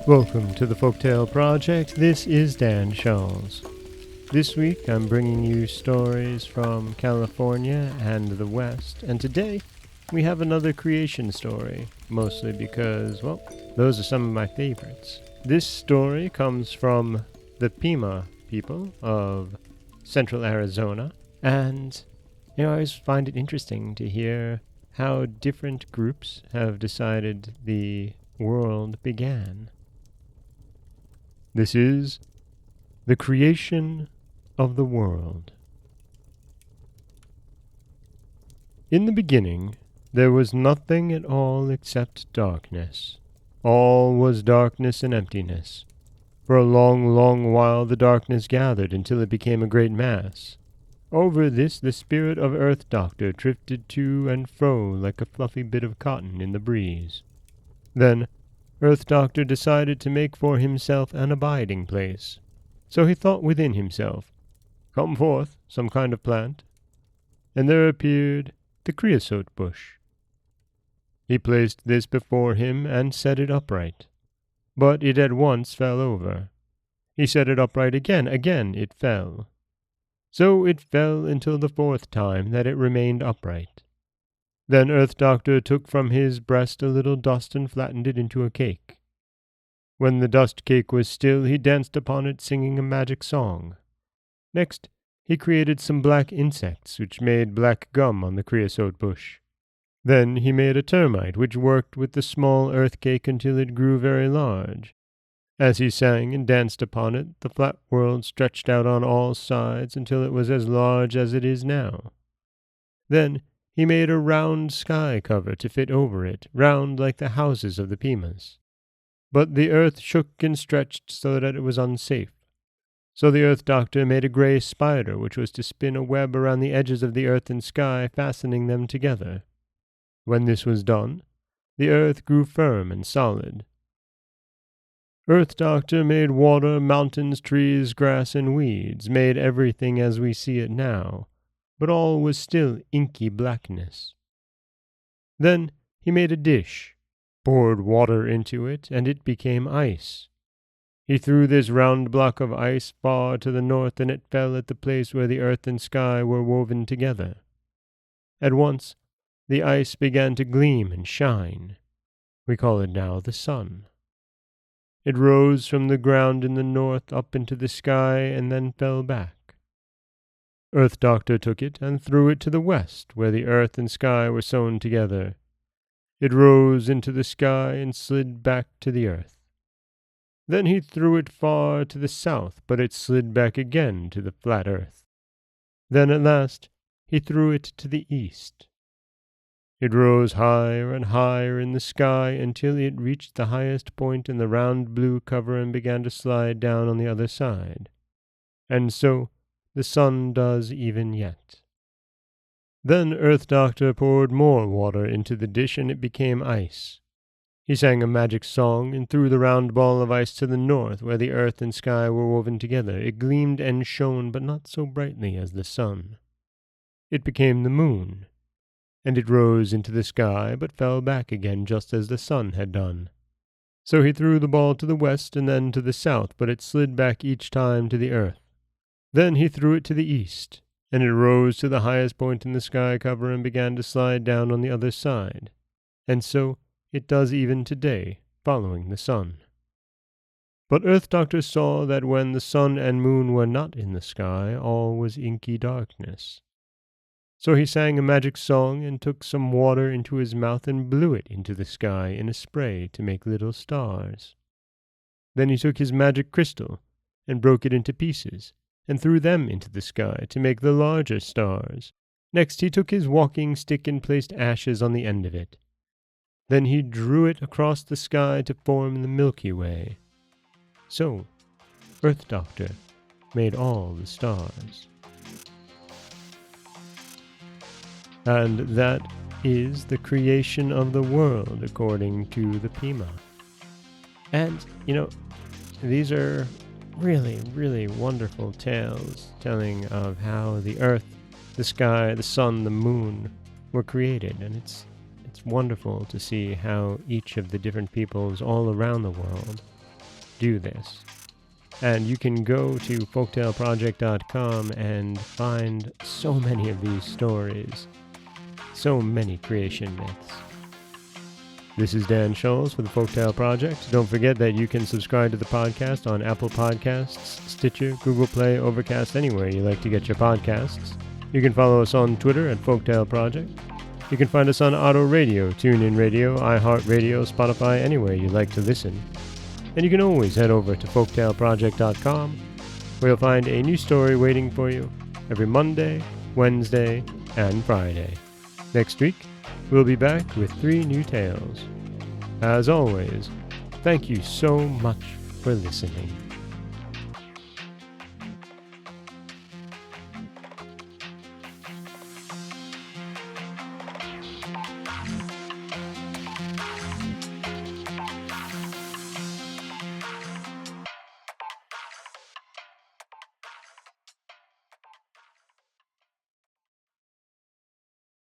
Welcome to the Folktale Project. This is Dan Scholz. This week I'm bringing you stories from California and the West, and today we have another creation story, mostly because, well, those are some of my favorites. This story comes from the Pima people of central Arizona, and I always find it interesting to hear how different groups have decided the world began. This is the creation of the world. In the beginning, there was nothing at all except darkness. All was darkness and emptiness. For a long, long while the darkness gathered until it became a great mass. Over this the spirit of Earth Doctor drifted to and fro like a fluffy bit of cotton in the breeze. Then Earth Doctor decided to make for himself an abiding place. So he thought within himself, "Come forth, some kind of plant." And there appeared the creosote bush. He placed this before him and set it upright. But it at once fell over. He set it upright again it fell. So it fell until the fourth time that it remained upright. Then Earth Doctor took from his breast a little dust and flattened it into a cake. When the dust cake was still, he danced upon it singing a magic song. Next, he created some black insects which made black gum on the creosote bush. Then he made a termite which worked with the small earth cake until it grew very large. As he sang and danced upon it, the flat world stretched out on all sides until it was as large as it is now. Then he made a round sky cover to fit over it, round like the houses of the Pimas. But the earth shook and stretched so that it was unsafe. So the Earth Doctor made a gray spider which was to spin a web around the edges of the earth and sky, fastening them together. When this was done, the earth grew firm and solid. Earth Doctor made water, mountains, trees, grass, and weeds, made everything as we see it now, but all was still inky blackness. Then he made a dish, poured water into it, and it became ice. He threw this round block of ice far to the north, and it fell at the place where the earth and sky were woven together. At once the ice began to gleam and shine. We call it now the sun. It rose from the ground in the north up into the sky and then fell back. Earth Doctor took it and threw it to the west, where the earth and sky were sewn together. It rose into the sky and slid back to the earth. Then he threw it far to the south, but it slid back again to the flat earth. Then at last he threw it to the east. It rose higher and higher in the sky until it reached the highest point in the round blue cover and began to slide down on the other side. And so the sun does even yet. Then Earth Doctor poured more water into the dish and it became ice. He sang a magic song and threw the round ball of ice to the north, where the earth and sky were woven together. It gleamed and shone, but not so brightly as the sun. It became the moon, and it rose into the sky, but fell back again just as the sun had done. So he threw the ball to the west and then to the south, but it slid back each time to the earth. Then he threw it to the east, and it rose to the highest point in the sky cover and began to slide down on the other side. And so it does even today, following the sun. But Earth Doctor saw that when the sun and moon were not in the sky, all was inky darkness. So he sang a magic song and took some water into his mouth and blew it into the sky in a spray to make little stars. Then he took his magic crystal and broke it into pieces and threw them into the sky to make the larger stars. Next he took his walking stick and placed ashes on the end of it. Then he drew it across the sky to form the Milky Way. So Earth Doctor made all the stars. And that is the creation of the world according to the Pima. And, these are really, really wonderful tales telling of how the earth, the sky, the sun, the moon were created. And it's wonderful to see how each of the different peoples all around the world do this. And you can go to folktaleproject.com and find so many of these stories, so many creation myths. This is Dan Scholes for the Folktale Project. Don't forget that you can subscribe to the podcast on Apple Podcasts, Stitcher, Google Play, Overcast, anywhere you like to get your podcasts. You can follow us on Twitter at Folktale Project. You can find us on Auto Radio, TuneIn Radio, iHeartRadio, Spotify, anywhere you like to listen. And you can always head over to folktaleproject.com, where you'll find a new story waiting for you every Monday, Wednesday, and Friday. Next week, we'll be back with 3 new tales. As always, thank you so much for listening.